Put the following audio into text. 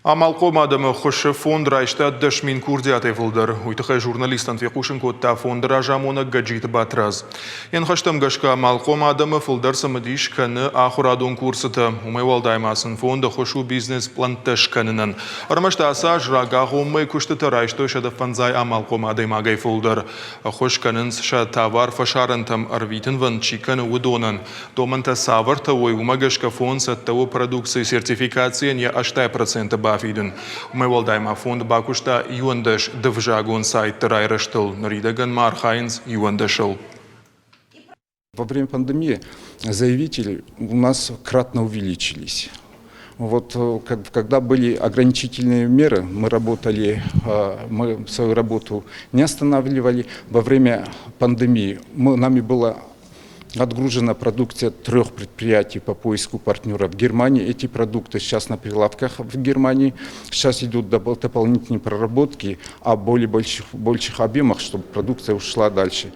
Амалқом адымы құшы фонд райшта дашмин курдиаты вылдар. Уйтықай журналистан векушын котта фонды ражамуна гаджиты батраз. Ен хаштам гашка амалқом адымы фылдар самадиш каны ахурадун курсыты. Умай валдаймасын фонды құшу бизнес планташ канынан. Армашта аса жрага ғоммай күштіті райшта шада фанзай амалқом адаймагай фылдар. Құш канынс ша тавар фашарантам арвитін ван чиканы удонан. Доманта саварта ой умагашка фонд саттаву продукции сертификации не аштай процента бафиден. Мы валдайма фонд бакушта юандаш довжагун сайт райраштыл. Нридаган мархайнс юандашыл. Во время пандемии заявители у нас кратно увеличились. Вот когда были ограничительные меры, мы свою работу не останавливали. Во время пандемии нами была отгружена продукция 3 предприятий по поиску партнеров в Германии. Эти продукты сейчас на прилавках в Германии. Сейчас идут дополнительные проработки о более больших объемах, чтобы продукция ушла дальше.